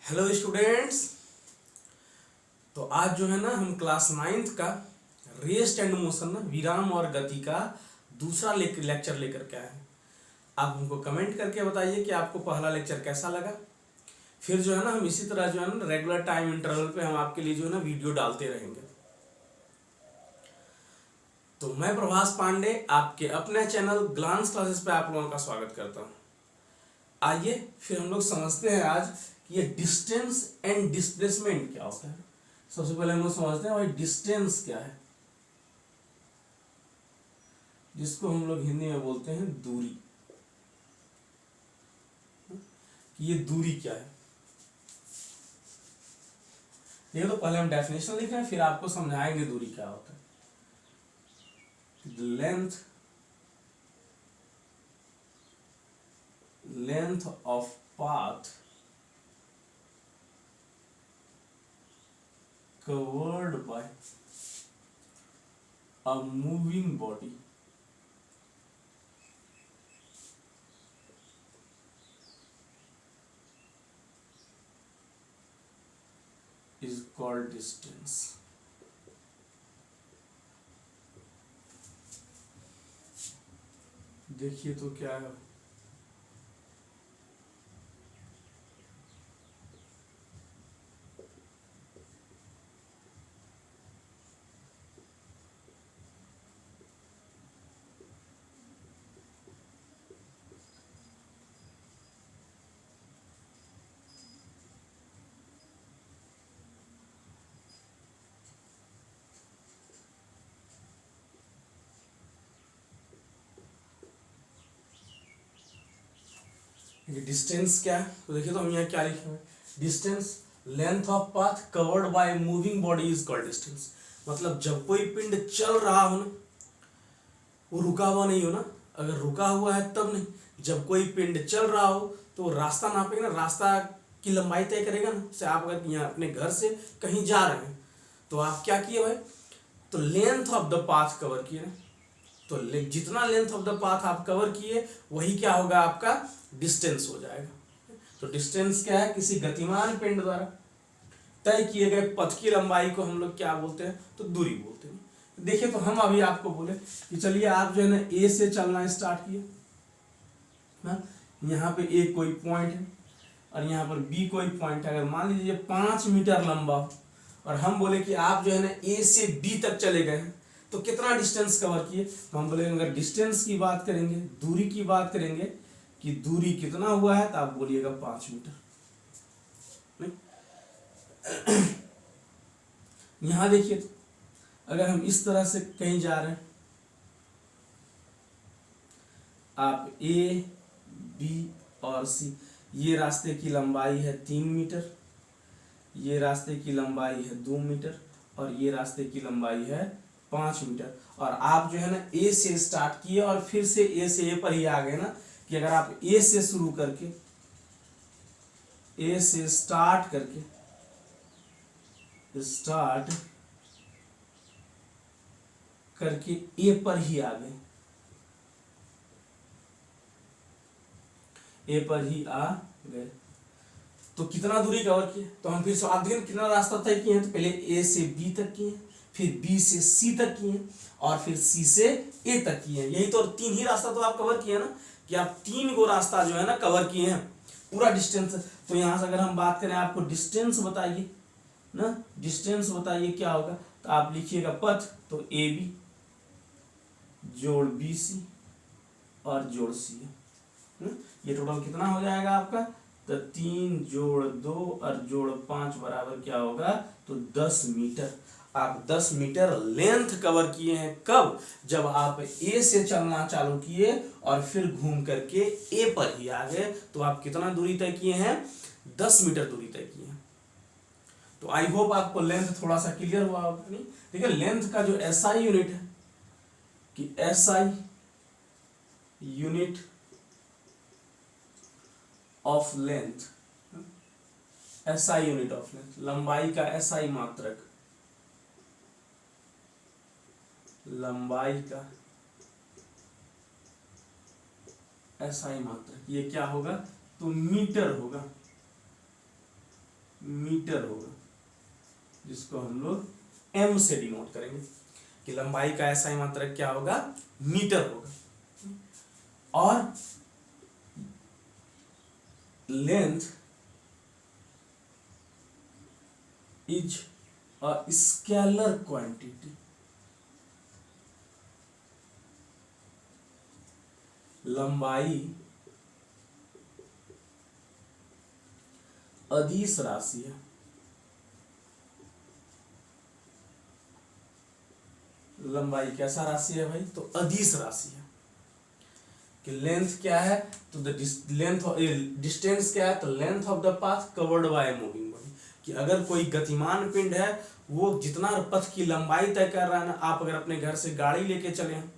Hello students. तो आज जो है ना हम क्लास 9th का रेस्ट एंड मोशन ना विराम और गति का दूसरा लेक्चर लेकर के आए हैं। आप हमको कमेंट करके बताइए कि आपको पहला लेक्चर कैसा लगा। फिर जो है ना हम इसी तरह जो है ना रेगुलर टाइम इंटरवल पे हम आपके लिए जो है ना वीडियो डालते रहेंगे। तो मैं प्रभास पांडे आपके अपने चैनल ग्लांस क्लासेस पे आप लोगों का स्वागत करता हूँ। आइए फिर हम लोग समझते हैं आज कि ये डिस्टेंस एंड डिस्प्लेसमेंट क्या होता है। सबसे पहले हम लोग समझते हैं भाई डिस्टेंस क्या है, जिसको हम लोग हिंदी में बोलते हैं दूरी। कि ये दूरी क्या है, ये तो पहले हम डेफिनेशन लिख रहे हैं, फिर आपको समझाएंगे दूरी क्या होता है। Length of path covered by a moving body is called distance। देखिए तो क्या है, डिस्टेंस क्या है। तो देखिए तो हम यहाँ क्या लिखे हैं, distance length of path covered by moving body is called distance. मतलब जब कोई पिंड चल रहा हो ना, वो रुका हुआ नहीं हो ना, अगर रुका हुआ है तब नहीं, जब कोई पिंड चल रहा हो तो वो रास्ता नापेगा ना, रास्ता की लंबाई तय करेगा ना। जैसे आप अगर यहाँ अपने घर से कहीं जा रहे हैं तो आप क्या किए भाई, तो length of the path cover किए ना। तो जितना लेंथ ऑफ द पाथ आप कवर किए वही क्या होगा, आपका डिस्टेंस हो जाएगा। तो डिस्टेंस क्या है, किसी गतिमान पिंड द्वारा तय किए गए पथ की लंबाई को हम लोग क्या बोलते हैं, तो दूरी बोलते हैं। देखिए तो हम अभी आपको बोले कि चलिए आप जो है ना ए से चलना स्टार्ट किए ना, यहाँ पे ए कोई पॉइंट है और यहाँ पर बी कोई पॉइंट है। अगर मान लीजिए 5 मीटर लंबा हो और हम बोले कि आप जो है ना ए से बी तक चले गए हैं, तो कितना डिस्टेंस कवर किए। तो हम बोलेंगे अगर डिस्टेंस की बात करेंगे, दूरी की बात करेंगे कि दूरी कितना हुआ है, तो आप बोलिएगा 5 मीटर। यहां देखिए तो अगर हम इस तरह से कहीं जा रहे हैं, आप ए बी और सी, ये रास्ते की लंबाई है 3 मीटर, ये रास्ते की लंबाई है 2 मीटर और ये रास्ते की लंबाई है 5 मीटर। और आप जो है ना ए से स्टार्ट किए और फिर से ए से ए पर ही आ गए ना, कि अगर आप ए से शुरू करके, ए से स्टार्ट करके ए पर ही आ गए, ए पर ही आ गए, तो कितना दूरी कवर किए। तो हम फिर से आप देखिए कितना रास्ता तय किए हैं। तो पहले ए से बी तक किए, फिर बी से सी तक किए और फिर सी से ए तक किए। यही तो 3 ही रास्ता तो आप कवर किए ना, कि आप 3 गो रास्ता जो है ना कवर किए हैं पूरा डिस्टेंस। तो यहां से अगर हम बात करें, आपको डिस्टेंस बताइए ना, डिस्टेंस बताइए क्या होगा। तो आप लिखिएगा पथ, तो ए बी जोड़ बी सी और जोड़ सी है। ये टोटल कितना हो जाएगा आपका, तो 3 जोड़ 2 और जोड़ 5 बराबर क्या होगा, तो 10 मीटर। आप 10 मीटर लेंथ कवर किए हैं। कब, जब आप ए से चलना चालू किए और फिर घूम करके ए पर ही आ गए, तो आप कितना दूरी तय किए हैं, 10 मीटर दूरी तय किए हैं। तो आई होप आपको लेंथ थोड़ा सा क्लियर हुआ होगा। नहीं देखिए, लेंथ का जो एसआई यूनिट है, कि SI unit of length, SI unit of length, लंबाई का एसआई मात्रक, लंबाई का एसआई मात्रक, ये क्या होगा, तो मीटर होगा। मीटर होगा, जिसको हम लोग m से डिनोट करेंगे कि लंबाई का ऐसा ही मात्रक क्या होगा, मीटर होगा। और length is a scalar quantity, लंबाई अदिश राशि है। लंबाई कैसा राशि है भाई, तो अदिश राशि है। कि लेंथ क्या है, तो द लेंथ डिस्टेंस क्या है, तो length of the path covered by moving body. कि अगर कोई गतिमान पिंड है वो जितना पथ की लंबाई तय कर रहा है ना, आप अगर अपने घर से गाड़ी लेके चले हैं,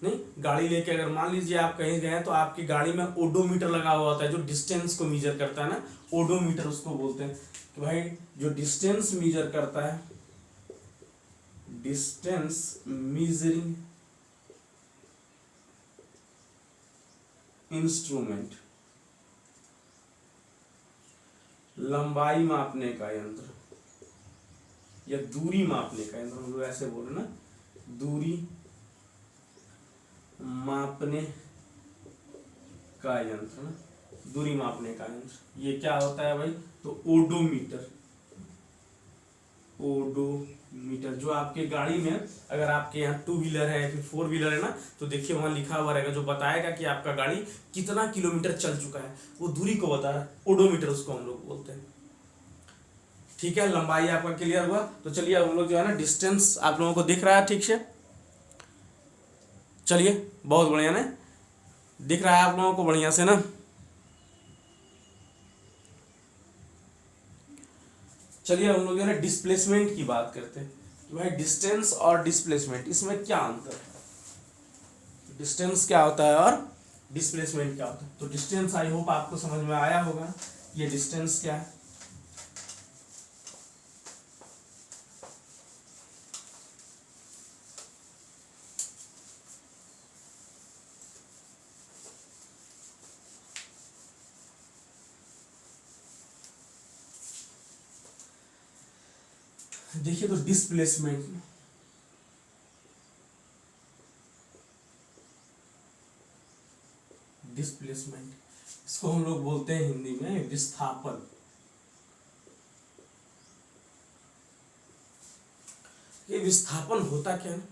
नहीं गाड़ी लेके अगर मान लीजिए आप कहीं गए तो आपकी गाड़ी में ओडोमीटर लगा हुआ होता है जो डिस्टेंस को मीजर करता है ना, ओडोमीटर उसको बोलते हैं। कि भाई जो डिस्टेंस मीजर करता है, डिस्टेंस मीजरिंग इंस्ट्रूमेंट, लंबाई मापने का यंत्र या दूरी मापने का यंत्र, हम लोग ऐसे बोल रहे ना, दूरी मापने का यंत्र ना, दूरी मापने का यंत्र, ये क्या होता है भाई, तो ओडोमीटर। ओडोमीटर जो आपके गाड़ी में, अगर आपके यहाँ 2 व्हीलर है या फिर 4 व्हीलर है ना, तो देखिए वहां लिखा हुआ रहेगा जो बताएगा कि आपका गाड़ी कितना किलोमीटर चल चुका है, वो दूरी को बता रहा है, ओडोमीटर उसको हम लोग बोलते हैं। ठीक है, लंबाई आपका क्लियर हुआ। तो चलिए हम लोग जो है ना, डिस्टेंस आप लोगों को दिख रहा है ठीक से, चलिए बहुत बढ़िया ना, दिख रहा है आप लोगों को बढ़िया से ना। चलिए हम लोग जो है ना डिस्प्लेसमेंट की बात करते हैं कि भाई डिस्टेंस और डिस्प्लेसमेंट इसमें क्या अंतर है, डिस्टेंस क्या होता है और डिस्प्लेसमेंट क्या होता है। तो डिस्टेंस आई होप आपको समझ में आया होगा, ये डिस्टेंस क्या है। देखिए तो डिस्प्लेसमेंट, डिस्प्लेसमेंट इसको हम लोग बोलते हैं हिंदी में विस्थापन। ये विस्थापन होता क्या है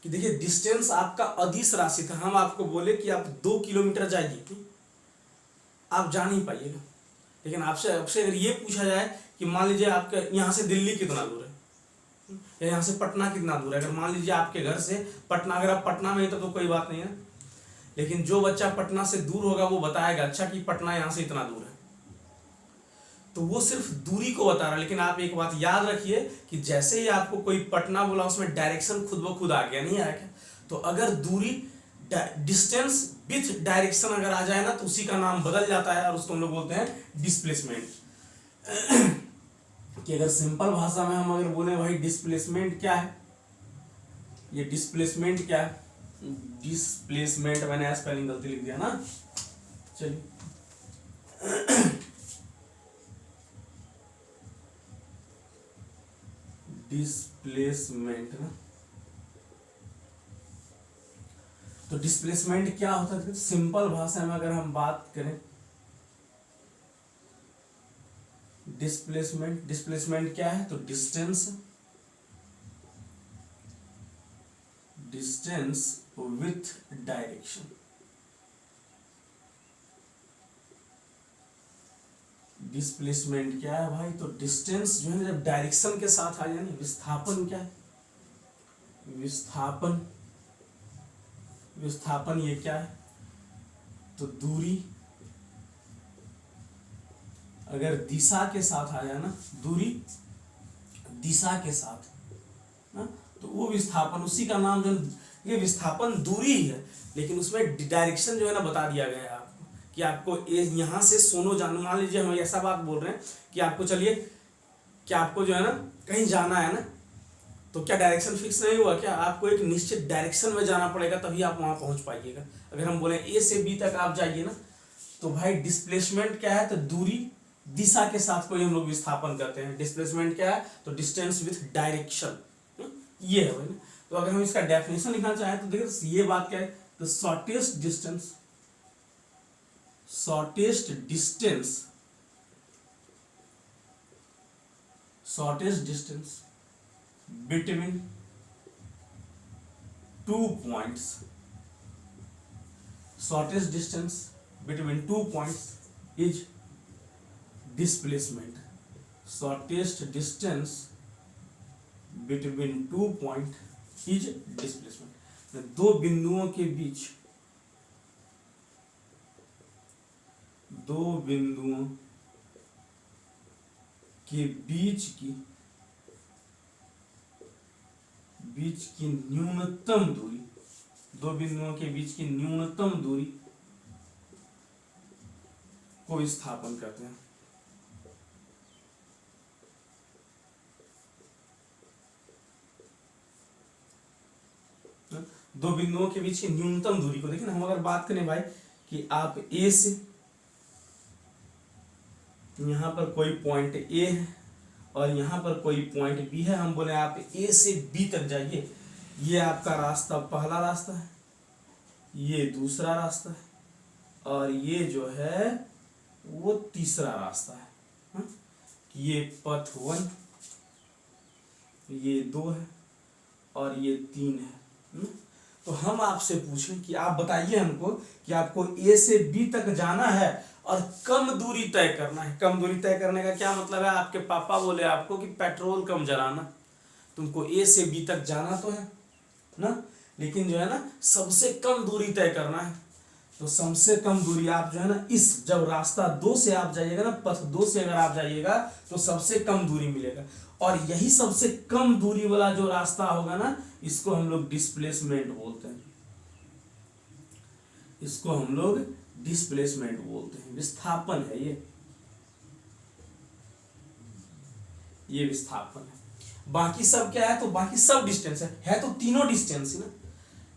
कि देखिए डिस्टेंस आपका अदिश राशि था, हम आपको बोले कि आप 2 किलोमीटर जाइए, आप जा नहीं पाइएगा। लेकिन आपसे आपसे अगर ये पूछा जाए कि मान लीजिए आपका यहाँ से दिल्ली कितना दूर है या यहाँ से पटना कितना दूर है, अगर मान लीजिए आपके घर से पटना, अगर आप पटना में ही तो कोई बात नहीं है, लेकिन जो बच्चा पटना से दूर होगा वो बताएगा अच्छा कि पटना यहाँ से इतना दूर है, तो वो सिर्फ दूरी को बता रहा है। लेकिन आप एक बात याद रखिए कि जैसे ही आपको कोई पटना बोला उसमें डायरेक्शन खुद ब खुद आ गया, नहीं आया क्या, तो अगर दूरी डिस्टेंस विथ डायरेक्शन अगर आ जाए ना तो उसी का नाम बदल जाता है और उसको हम लोग बोलते हैं डिस्प्लेसमेंट। कि अगर सिंपल भाषा में हम अगर बोले भाई डिस्प्लेसमेंट क्या है, ये डिस्प्लेसमेंट क्या है, डिस्प्लेसमेंट मैंने स्पेलिंग गलती लिख दिया ना, चलिए डिस्प्लेसमेंट ना, तो डिस्प्लेसमेंट क्या होता है, सिंपल भाषा में अगर हम बात करें, डिस्प्लेसमेंट क्या है, तो डिस्टेंस विथ डायरेक्शन। डिस्प्लेसमेंट क्या है भाई, तो डिस्टेंस जो है जब डायरेक्शन के साथ आ जाए ना। विस्थापन क्या है, विस्थापन ये क्या है, तो दूरी अगर दिशा के साथ आ जाए ना, दूरी दिशा के साथ ना, तो वो विस्थापन, उसी का नाम जो, ये विस्थापन दूरी ही है लेकिन उसमें डायरेक्शन जो है ना बता दिया गया है आपको कि आपको यहाँ से सोनो जाना, मान लीजिए हम ऐसा बात बोल रहे हैं कि आपको चलिए कि आपको जो है ना कहीं जाना है ना, तो क्या डायरेक्शन फिक्स नहीं हुआ क्या, आपको एक निश्चित डायरेक्शन में जाना पड़ेगा तभी आप वहां पहुंच पाइएगा। अगर हम बोले ए से बी तक आप जाइए ना, तो भाई डिस्प्लेसमेंट क्या है, तो दूरी दिशा के साथ कोई हम लोग विस्थापन करते हैं। डिस्प्लेसमेंट क्या है? तो डिस्टेंस विथ डायरेक्शन, ये है भाई। तो अगर हम इसका डेफिनेशन लिखना चाहें तो देखिए ये बात क्या है, the shortest distance between 2 points, shortest distance between 2 points is displacement. Shortest distance between 2 points is displacement. दो बिंदुओं के बीच की न्यूनतम दूरी, दो बिंदुओं के बीच की न्यूनतम दूरी को विस्थापन कहते हैं। दो बिंदुओं के बीच की न्यूनतम दूरी को देखिए ना, हम अगर बात करें भाई कि आप ए से, यहां पर कोई पॉइंट ए है और यहाँ पर कोई पॉइंट बी है, हम बोले आप ए से बी तक जाइए, ये आपका रास्ता पहला रास्ता है, ये दूसरा रास्ता है और ये जो है वो तीसरा रास्ता है। ये पथ 1, ये 2 है और ये 3 है। तो हम आपसे पूछें कि आप बताइए हमको कि आपको ए से बी तक जाना है और कम दूरी तय करना है। कम दूरी तय करने का क्या मतलब है? आपके पापा बोले आपको कि पेट्रोल कम जलाना, तुमको ए से बी तक जाना तो है ना, लेकिन जो है ना सबसे कम दूरी तय करना है। तो सबसे कम दूरी आप जो है ना, इस जब रास्ता 2 से आप जाइएगा ना, पथ 2 से अगर आप जाइएगा तो सबसे कम दूरी मिलेगा और यही सबसे कम दूरी वाला जो रास्ता होगा ना, इसको हम लोग डिस्प्लेसमेंट बोलते हैं। इसको हम लोग डिस्प्लेसमेंट बोलते हैं, विस्थापन है ये विस्थापन है। बाकी सब क्या है? तो बाकी सब डिस्टेंस है तो तीनों डिस्टेंस है ना,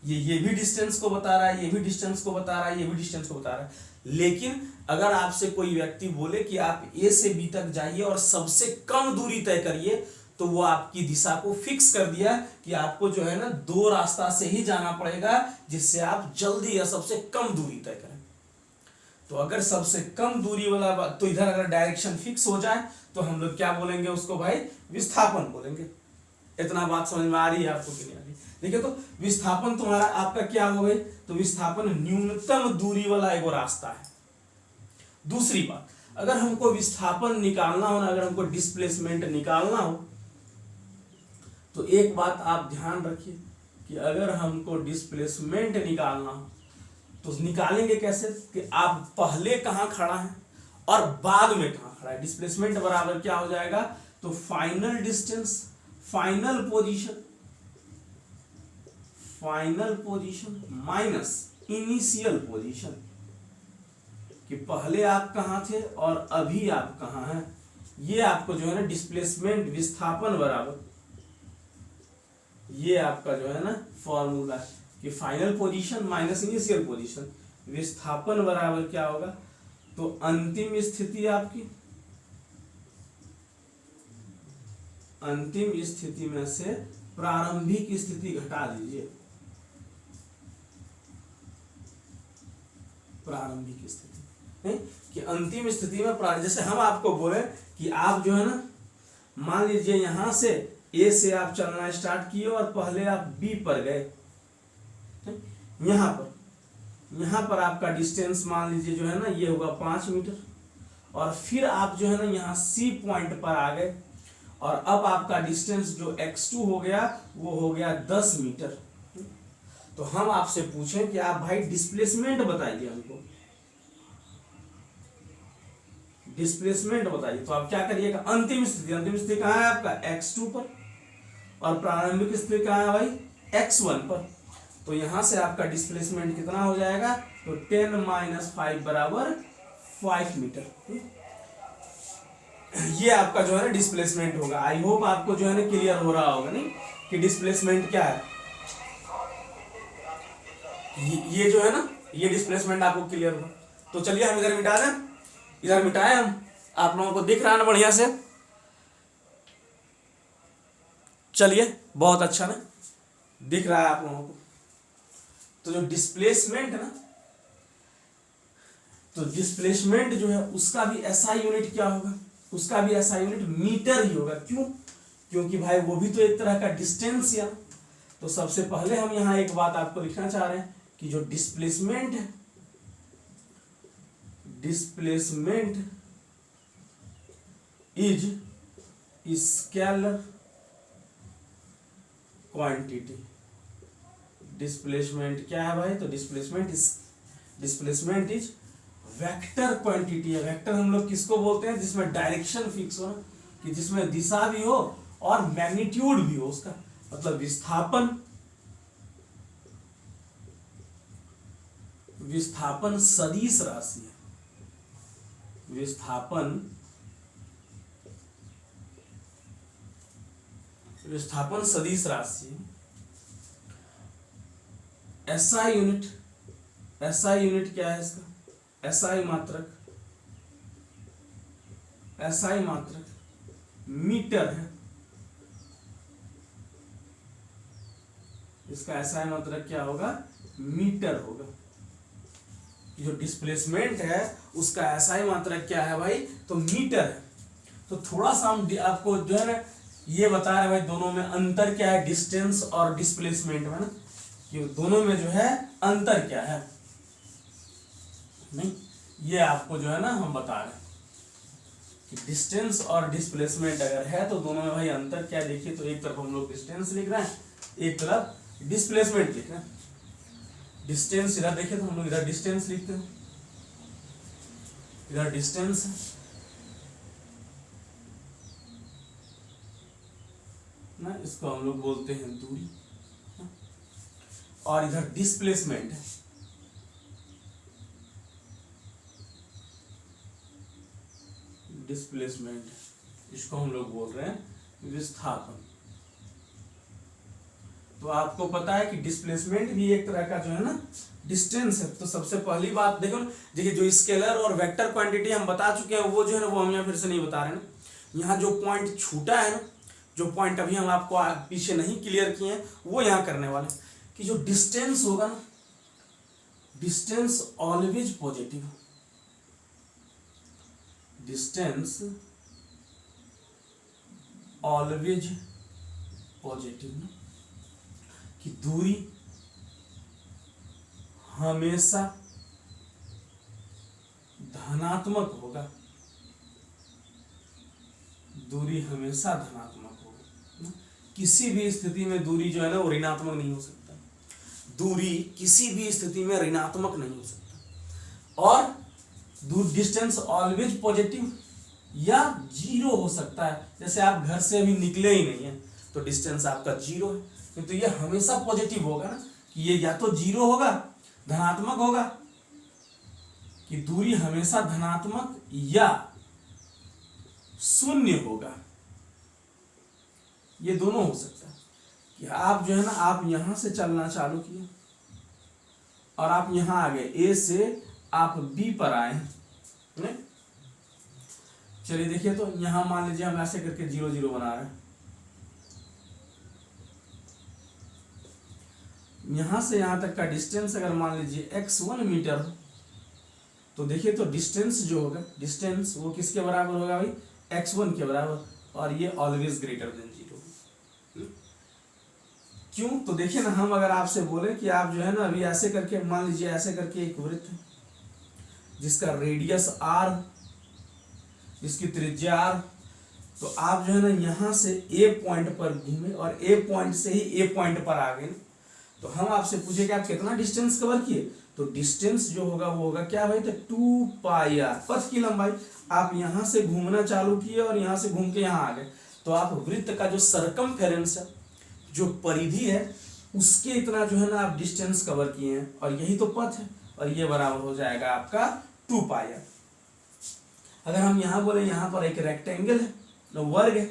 ये भी डिस्टेंस को बता रहा है, ये भी डिस्टेंस को बता रहा है, ये भी डिस्टेंस को बता रहा है। लेकिन अगर आपसे कोई व्यक्ति बोले कि आप ए से बी तक जाइए और सबसे कम दूरी तय करिए, तो वो आपकी दिशा को फिक्स कर दिया कि आपको जो है ना 2 रास्ता से ही जाना पड़ेगा, जिससे आप जल्दी या सबसे कम दूरी तय करें। तो अगर सबसे कम दूरी वाला, तो इधर अगर डायरेक्शन फिक्स हो जाए तो हम लोग क्या बोलेंगे उसको भाई? विस्थापन बोलेंगे। इतना बात समझ में आ रही है आपको कि नहीं आ रही? देखिए, तो विस्थापन तुम्हारा आपका क्या हो गई? तो विस्थापन न्यूनतम दूरी वाला एक रास्ता है। दूसरी बात, अगर हमको विस्थापन निकालना हो ना, अगर हमको डिस्प्लेसमेंट निकालना हो, तो एक बात आप ध्यान रखिए कि अगर हमको डिस्प्लेसमेंट निकालना हो तो निकालेंगे कैसे? कि आप पहले कहां खड़ा है और बाद में कहां खड़ा है। डिस्प्लेसमेंट बराबर क्या हो जाएगा? तो final distance, final position minus initial position, कि पहले आप कहां थे और अभी आप कहां हैं। ये आपको जो है ना डिस्प्लेसमेंट, विस्थापन बराबर, ये आपका जो है ना फॉर्मूला है कि final position minus initial position, विस्थापन बराबर क्या होगा? तो अंतिम स्थिति आपकी, अंतिम स्थिति में से प्रारंभिक स्थिति घटा दीजिए, प्रारंभिक स्थिति कि अंतिम स्थिति में जैसे हम आपको बोले कि आप जो है ना, मान लीजिए यहां से ए से आप चलना स्टार्ट किए और पहले आप बी पर गए, यहां पर आपका डिस्टेंस मान लीजिए जो है ना ये होगा 5 मीटर, और फिर आप जो है ना यहाँ सी पॉइंट पर आ गए और अब आपका डिस्टेंस जो x2 हो गया वो हो गया 10 मीटर। तो हम आपसे पूछें कि आप भाई डिस्प्लेसमेंट बताइए हमको, डिस्प्लेसमेंट बताइए। तो आप क्या करिएगा? अंतिम स्थिति कहाँ है आपका? x2 पर, और प्रारंभिक स्थिति कहाँ है भाई? x1 पर। तो यहां से आपका डिस्प्लेसमेंट कितना हो जाएगा? तो 10 - 5 बराबर 5 मीटर। ये आपका जो है ना डिस्प्लेसमेंट होगा। आई होप आपको जो है ना क्लियर हो रहा होगा नहीं कि डिस्प्लेसमेंट क्या है। ये जो है ना ये डिस्प्लेसमेंट आपको क्लियर होगा। तो चलिए हम इधर मिटा दें, इधर मिटाएं हम, आप लोगों को दिख रहा है ना बढ़िया से? चलिए, बहुत अच्छा ना दिख रहा है आप लोगों को। तो जो डिस्प्लेसमेंट है ना, तो डिस्प्लेसमेंट जो है उसका भी एसआई यूनिट क्या होगा? उसका भी एसआई यूनिट मीटर ही होगा। क्यों? क्योंकि भाई वो भी तो एक तरह का डिस्टेंस है। तो सबसे पहले हम यहाँ एक बात आपको लिखना चाह रहे हैं कि जो डिस्प्लेसमेंट है, displacement is scalar quantity. Displacement क्या है भाई? तो डिस्प्लेसमेंट इज वेक्टर क्वांटिटी है। वेक्टर हम लोग किसको बोलते हैं? जिसमें डायरेक्शन फिक्स हो, कि जिसमें दिशा भी हो और मैग्नीट्यूड भी हो उसका, मतलब विस्थापन सदिश राशि है। विस्थापन सदिश राशि। एसआई यूनिट क्या है इसका? एसआई मात्रक मीटर है। इसका एसआई मात्रक क्या होगा? मीटर होगा। जो डिस्प्लेसमेंट है उसका एसआई मात्रक क्या है भाई? तो मीटर है। तो थोड़ा सा हम आपको जो है ना ये बता रहे हैं भाई, दोनों में अंतर क्या है, डिस्टेंस और डिस्प्लेसमेंट में ना, कि दोनों में जो है अंतर क्या है। नहीं, ये आपको जो है ना हम बता रहे हैं कि डिस्टेंस और डिस्प्लेसमेंट अगर है तो दोनों में भाई अंतर क्या है। देखिए, तो एक तरफ हम लोग डिस्टेंस लिख रहे हैं, एक तरफ डिस्प्लेसमेंट लिख रहे हैं। डिस्टेंस इधर देखिए तो हम लोग इधर डिस्टेंस लिखते हैं, इधर डिस्टेंस है ना, इसको हम लोग बोलते हैं दूरी, और इधर डिस्प्लेसमेंट है, इसको हम लोग बोल रहे हैं विस्थापन। तो आपको पता है कि डिस्प्लेसमेंट भी एक तरह का जो है ना डिस्टेंस है। तो सबसे पहली बात देखो ना, देखिए जो स्केलर और वेक्टर क्वांटिटी हम बता चुके हैं, वो जो है ना वो हम यहाँ फिर से नहीं बता रहे ना। यहाँ जो पॉइंट छूटा है ना, जो पॉइंट अभी हम आपको पीछे नहीं क्लियर किए हैं, वो यहाँ करने वाले कि जो डिस्टेंस होगा ना, distance always positive, distance always positive, कि दूरी हमेशा धनात्मक होगा, दूरी हमेशा धनात्मक होगा। किसी भी स्थिति में दूरी जो है ना वो ऋणात्मक नहीं हो सकता, दूरी किसी भी स्थिति में ऋणात्मक नहीं हो सकता। और डिस्टेंस ऑलवेज पॉजिटिव या जीरो हो सकता है। जैसे आप घर से अभी निकले ही नहीं है तो डिस्टेंस आपका जीरो है, किंतु ये हमेशा पॉजिटिव होगा ना, कि ये या तो जीरो होगा, धनात्मक होगा, कि दूरी हमेशा धनात्मक या शून्य होगा। ये दोनों हो सकता है कि आप जो है ना आप यहां से चलना चालू किए और आप यहां आ गए, ए से आप बी पर आए हैं। चलिए देखिए, तो यहां मान लीजिए हम ऐसे करके 0 0 बना रहे हैं, यहां से यहां तक का डिस्टेंस अगर मान लीजिए x1 मीटर हो, तो देखिए तो डिस्टेंस जो होगा, डिस्टेंस वो किसके बराबर होगा भाई? x1 के बराबर, और ये ऑलवेज ग्रेटर देन 0। क्यों? तो देखिए ना, हम अगर आपसे बोले कि आप जो है ना अभी ऐसे करके मान लीजिए, ऐसे करके एक वृत्त है जिसका रेडियस r, जिसकी त्रिज्या r, तो आप जो है ना यहाँ से ए पॉइंट पर घूमे और ए पॉइंट से ही ए पॉइंट पर आ गए, तो हम आपसे पूछे कि आप कितना डिस्टेंस कवर किए, तो डिस्टेंस जो होगा वो होगा क्या भाई? तो 2 पाई r, पथ की लंबाई। आप यहाँ से घूमना चालू किए और यहाँ से घूम के यहाँ आ गए, तो आप वृत्त का जो सरकमफेरेंस है, जो परिधि है, उसके इतना जो है ना आप डिस्टेंस कवर किए हैं, और यही तो पथ है, और ये बराबर हो जाएगा आपका 2 पाई r। अगर हम यहाँ बोले यहाँ पर एक रेक्टेंगल है, वर्ग है,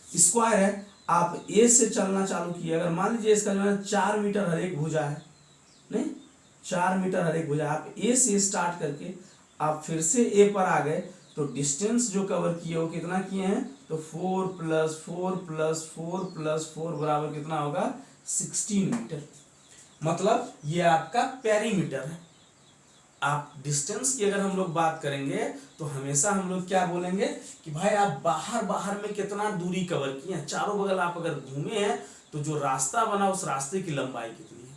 स्क्वायर है, आप ए से चलना चालू किए, अगर मान लीजिए इसका जो है 4 मीटर हर एक भुजा है, नहीं 4 मीटर हर एक भुजा, आप ए से स्टार्ट करके आप फिर से ए पर आ गए, तो डिस्टेंस जो कवर किए वो कितना किए हैं, तो 4 + 4 + 4 + 4 बराबर कितना होगा, 16 मीटर। मतलब ये आपका पेरीमीटर है। आप डिस्टेंस की अगर हम लोग बात करेंगे तो हमेशा हम लोग क्या बोलेंगे कि भाई आप बाहर बाहर में कितना दूरी कवर किए हैं, चारों बगल आप अगर घूमे हैं तो जो रास्ता बना उस रास्ते की लंबाई कितनी है।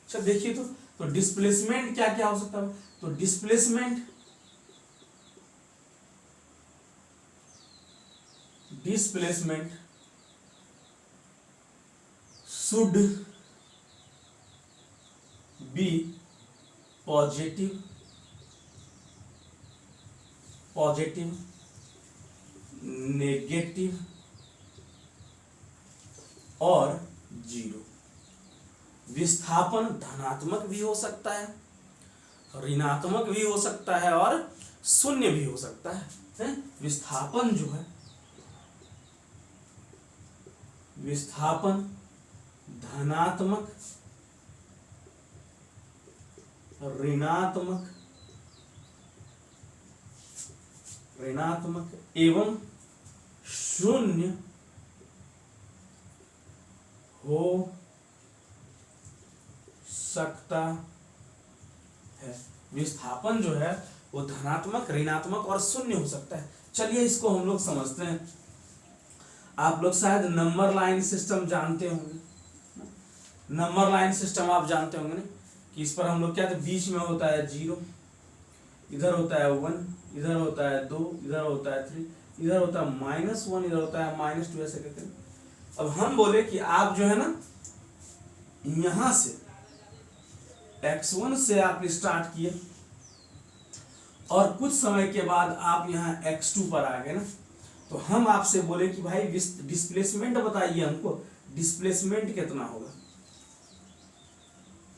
अच्छा देखिए तो डिस्प्लेसमेंट क्या क्या हो सकता है, तो displacement should be positive negative और जीरो। विस्थापन धनात्मक भी हो सकता है, ऋणात्मक भी हो सकता है और शून्य भी हो सकता है। विस्थापन जो है, विस्थापन धनात्मक, ऋणात्मक एवं शून्य हो सकता है। विस्थापन जो है वो धनात्मक, ऋणात्मक और शून्य हो सकता है। चलिए इसको हम लोग समझते हैं। आप लोग शायद नंबर लाइन सिस्टम जानते होंगे, नंबर लाइन सिस्टम आप जानते होंगे ना, कि इस पर हम लोग क्या, तो बीच में होता है 0, इधर होता है 1, इधर होता है 2, इधर होता है 3, इधर होता है -1, इधर होता है -2, ऐसे करके। अब हम बोले कि आप जो है ना यहां से x1 से आप स्टार्ट किए और कुछ समय के बाद आप यहाँ x2 पर आ गए ना, तो हम आपसे बोले कि भाई डिस्प्लेसमेंट बताइए हमको, डिस्प्लेसमेंट कितना होगा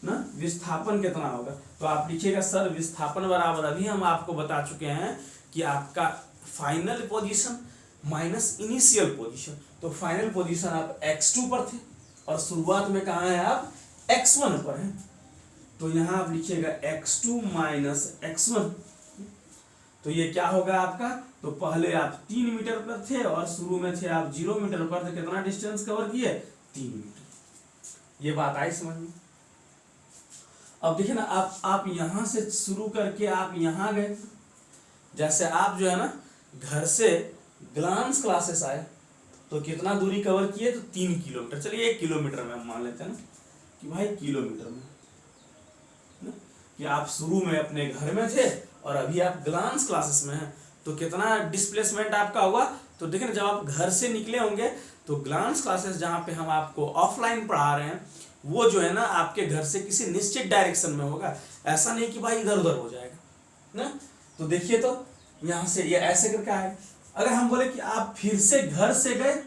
ना, विस्थापन कितना होगा। तो आप लिखिएगा सर विस्थापन बराबर, अभी हम आपको बता चुके हैं कि आपका final position minus initial position. तो फाइनल पोजीशन आप x2 पर थे और शुरुआत में कहाँ है, आप x1 पर हैं। तो यहाँ आप लिखिएगा x2 - x1। तो ये क्या होगा आपका, तो पहले आप 3 मीटर पर थे और शुरू में थे आप 0 मीटर पर, तो कितना डिस्टेंस कवर किए, 3 मीटर। ये बात आई समझ में। अब देखिए ना, आप यहां से शुरू करके आप यहां गए, जैसे आप जो है ना घर से ग्लांस क्लासेस आए तो कितना दूरी कवर किए, तो 3 किलोमीटर। चलिए 1 किलोमीटर में हम मान लेते हैं ना कि भाई किलोमीटर में ना? कि आप शुरू में अपने घर में थे और अभी आप ग्लांस क्लासेस में हैं, तो कितना डिस्प्लेसमेंट आपका होगा। तो देखिए ना, जब आप घर से निकले होंगे तो ग्लांस क्लासेस जहाँ पे हम आपको ऑफलाइन पढ़ा रहे हैं वो जो है ना आपके घर से किसी निश्चित डायरेक्शन में होगा, ऐसा नहीं कि भाई इधर उधर हो जाएगा ना। तो देखिए तो यहां से ये ऐसे करके आए। अगर हम बोले कि आप फिर से घर से गए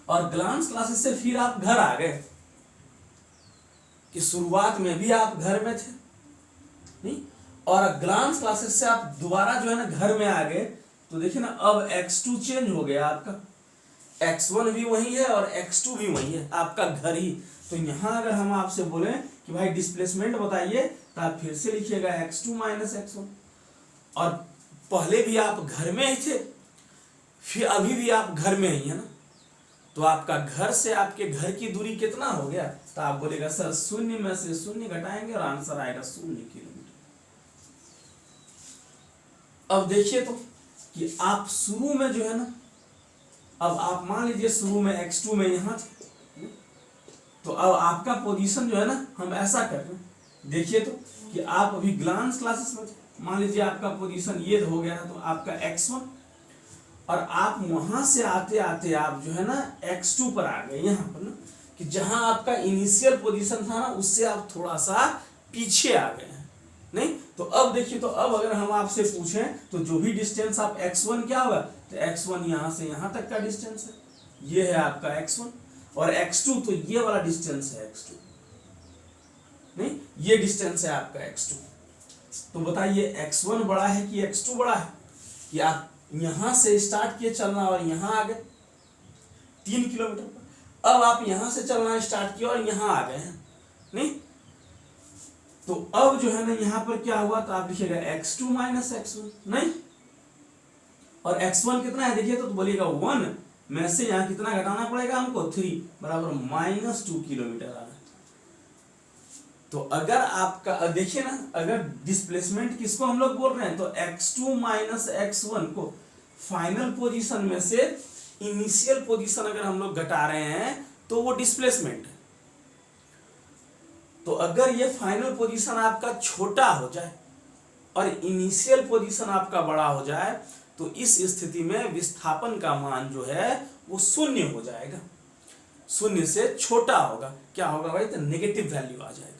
और ग्लांस क्लासेस से फिर आप घर आ गए, कि शुरुआत में भी आप घर में थे नहीं, और ग्लांस क्लासेस से आप दोबारा जो है ना घर में आ गए, तो देखिए ना अब x2 चेंज हो गया आपका, x1 भी वही है और x2 भी वही है, आपका घर ही। तो यहां अगर हम आपसे बोले कि भाई डिस्प्लेसमेंट बताइए, तो आप फिर से लिखिएगा x2 - x1। और पहले भी आप घर में ही थे, फिर अभी भी आप घर में ही है ना, तो आपका घर से आपके घर की दूरी कितना हो गया, तो आप बोलेगा सर 0 में से 0 घटाएंगे और आंसर आएगा 0 किलोमीटर। अब देखिए तो कि आप शुरू में जो है ना, अब आप मान लीजिए शुरू में x2 में यहां थे, तो अब आपका पोजीशन जो है ना हम ऐसा कर रहे हैं, देखिए तो कि आप अभी ग्लांस क्लासेस में थे, मान लीजिए आपका पोजीशन ये हो गया है, तो आपका x1, और आप वहां से आते आते आप जो है ना x2 पर आ गए यहाँ पर ना, कि जहां आपका इनिशियल पोजीशन था ना उससे आप थोड़ा सा पीछे आ गए हैं नहीं। तो अब देखिए, तो अब अगर हम आपसे पूछें तो जो भी डिस्टेंस आप x1 क्या होगा, तो x1 यहां से यहां तक का डिस्टेंस है, ये है आपका x1, और x2 तो ये वाला डिस्टेंस है x2 नहीं, ये डिस्टेंस है आपका x2। तो बताइए x1 बड़ा है कि x2 बड़ा है, कि आप यहां से स्टार्ट किए चलना और यहां आ गए 3 किलोमीटर पर, अब आप यहां से चलना स्टार्ट किया और यहां आ गए हैं नहीं। तो अब जो है ना यहाँ पर क्या हुआ, तो आप लिखिएगा x2 माइनस x1, नहीं, और x1 कितना है देखिए, तो बोलिएगा 1 में से यहाँ कितना घटाना पड़ेगा हमको, 3 बराबर -2 किलोमीटर आ रहा है। तो अगर आपका देखिए ना, अगर डिस्प्लेसमेंट किसको हम लोग बोल रहे हैं, तो x2 माइनस x1 को फाइनल पोजीशन में से इनिशियल पोजीशन अगर हम लोग घटा रहे हैं तो वो डिस्प्लेसमेंट है। तो अगर ये फाइनल पोजीशन आपका छोटा हो जाए और इनिशियल पोजीशन आपका बड़ा हो जाए, तो इस स्थिति में विस्थापन का मान जो है वो शून्य हो जाएगा, शून्य से छोटा होगा। क्या होगा भाई, तो नेगेटिव वैल्यू आ जाएगा।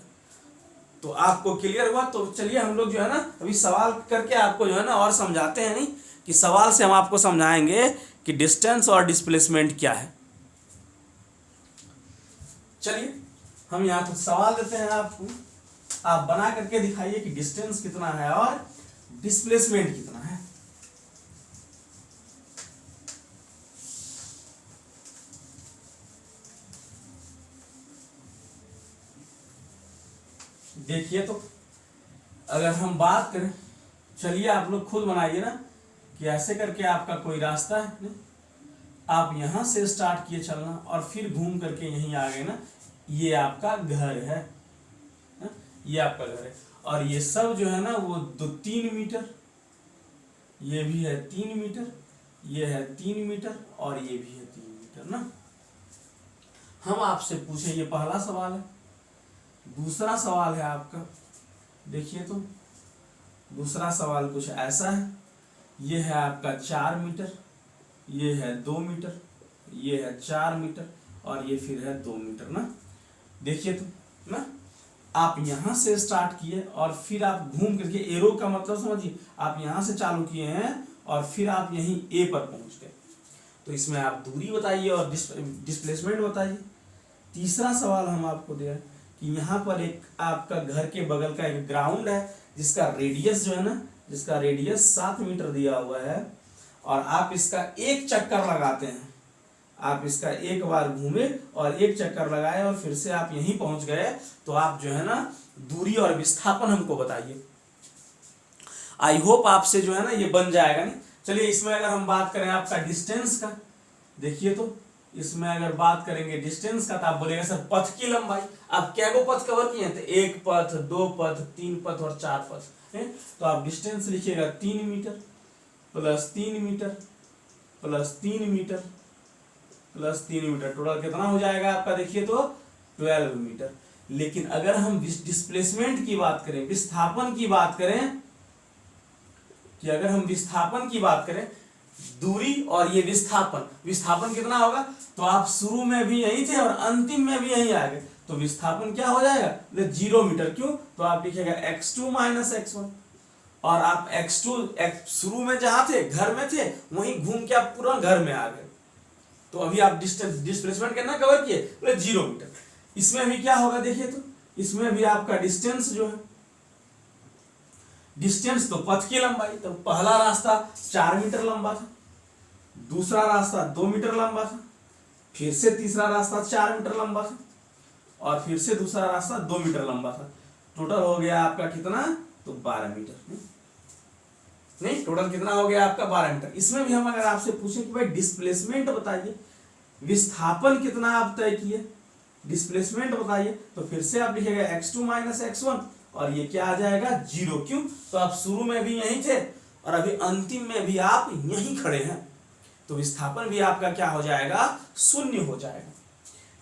तो आपको क्लियर हुआ। तो चलिए हम लोग जो है ना अभी सवाल करके आपको जो है ना और समझाते हैं, नहीं कि सवाल से हम आपको समझाएंगे कि डिस्टेंस और डिस्प्लेसमेंट क्या है। चलिए हम यहाँ कुछ सवाल देते हैं आपको, आप बना करके दिखाइए कि डिस्टेंस कितना है और डिस्प्लेसमेंट कितना है। देखिए तो अगर हम बात करें, चलिए आप लोग खुद बनाइए ना कि ऐसे करके आपका कोई रास्ता है नहीं? आप यहां से स्टार्ट किए चलना और फिर घूम करके यहीं आ गए ना, ये आपका घर है, ये आपका घर है, और ये सब जो है ना वो 3 मीटर, ये भी है 3 मीटर, ये है 3 मीटर और ये भी है 3 मीटर ना। हम आपसे पूछे, ये पहला सवाल है। दूसरा सवाल है आपका, देखिए तो दूसरा सवाल कुछ ऐसा है, ये है आपका 4 मीटर, ये है 2 मीटर, ये है 4 मीटर और ये फिर है 2 मीटर ना। देखिए तो ना, आप यहां से स्टार्ट किए और फिर आप घूम करके, एरो का मतलब समझिए, आप यहां से चालू किए हैं और फिर आप यहीं ए पर पहुंच गए। तो इसमें आप दूरी बताइए और डिस्प्लेसमेंट बताइए। तीसरा सवाल हम आपको दे रहे हैं कि यहाँ पर एक आपका घर के बगल का एक ग्राउंड है जिसका रेडियस जो है ना, जिसका रेडियस 7 मीटर दिया हुआ है, और आप इसका एक चक्कर लगाते हैं, आप इसका एक बार घूमे और एक चक्कर लगाए और फिर से आप यहीं पहुंच गए, तो आप जो है ना दूरी और विस्थापन हमको बताइए। आई होप आपसे जो है ना ये बन जाएगा। नहीं, चलिए इसमें अगर हम बात करें आपका डिस्टेंस का, देखिए तो इसमें अगर बात करेंगे डिस्टेंस का, तो आप बोलेंगे सर पथ की लंबाई, आप क्या को पथ कवर किए हैं, तो 1 पथ, 2 पथ, 3 पथ और 4 पथ है। तो आप डिस्टेंस लिखिएगा 3 metre plus 3 metre plus 3 metre plus 3 metre, total कितना हो जाएगा आपका, देखिए तो 12 मीटर। लेकिन अगर हम डिस्प्लेसमेंट की बात करें, विस्थापन की बात करें, कि अगर हम विस्थापन की बात करें, दूरी और ये विस्थापन, विस्थापन कितना होगा, तो आप शुरू में भी यही थे और अंतिम में भी यही आ गए, तो विस्थापन क्या हो जाएगा, 0 मीटर। क्यों, तो आप लिखिएगा x2 माइनस x1, और आप x2 शुरू में जहां थे घर में थे वहीं घूम के आप पूरा घर में आ गए, तो अभी आप डिस्प्लेसमेंट कितना कवर किए, 0 मीटर। इसमें भी क्या होगा, देखिए तो इसमें भी आपका डिस्टेंस जो है, डिस्टेंस तो पथ की लंबाई, तो पहला रास्ता 4 मीटर लंबा था, दूसरा रास्ता 2 मीटर लंबा था, फिर से तीसरा रास्ता 4 मीटर लंबा था और फिर से दूसरा रास्ता 2 मीटर लंबा था। टोटल हो गया आपका कितना, तो 12 मीटर। नहीं, टोटल कितना हो गया आपका 12 मीटर। इसमें भी हम अगर आपसे पूछे कि भाई डिस्प्लेसमेंट बताइए, विस्थापन कितना आप तय किए, डिस्प्लेसमेंट बताइए, तो फिर से आप लिखिएगा x2 माइनस x1 और ये क्या आ जाएगा, 0। क्यों, तो आप शुरू में भी यहीं थे और अभी अंतिम में भी आप यहीं खड़े हैं, तो विस्थापन भी आपका क्या हो जाएगा, शून्य हो जाएगा।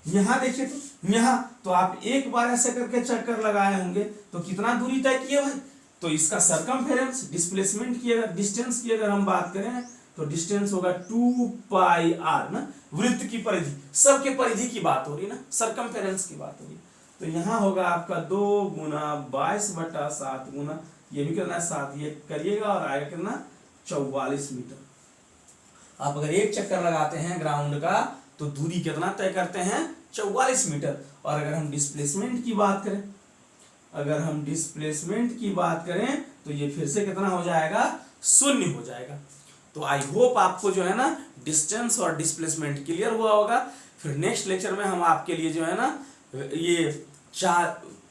यहां देखिए तो यहां तो आप एक बार ऐसे करके चक्कर लगाए होंगे, तो कितना दूरी तय किए भाई, तो इसका सरकमफेरेंस, डिस्प्लेसमेंट की अगर डिस्टेंस की अगर हम बात करें, तो डिस्टेंस होगा 2 पाई आर ना, वृत्त की परिधि, सबके परिधि की बात हो रही ना, सरकमफेरेंस की बात हो रही। तो यहाँ होगा आपका 2 गुना 22/7 गुना, ये भी करना है 7, ये करिएगा और आएगा कितना, 44 मीटर। आप अगर एक चक्कर लगाते हैं ग्राउंड का, तो दूरी कितना तय करते हैं, 44 मीटर। और अगर हम डिस्प्लेसमेंट की बात करें, अगर हम डिस्प्लेसमेंट की बात करें, तो ये फिर से कितना हो जाएगा, शून्य हो जाएगा। तो आई होप आपको जो है ना डिस्टेंस और डिस्प्लेसमेंट क्लियर हुआ होगा। फिर नेक्स्ट लेक्चर में हम आपके लिए जो है ना ये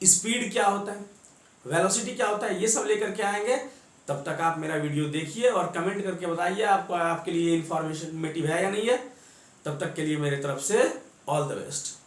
स्पीड क्या होता है, वेलोसिटी क्या होता है, ये सब लेकर के आएंगे। तब तक आप मेरा वीडियो देखिए और कमेंट करके बताइए आपको आपके लिए इन्फॉर्मेशन है या नहीं है। तब तक के लिए मेरे तरफ से ऑल द बेस्ट।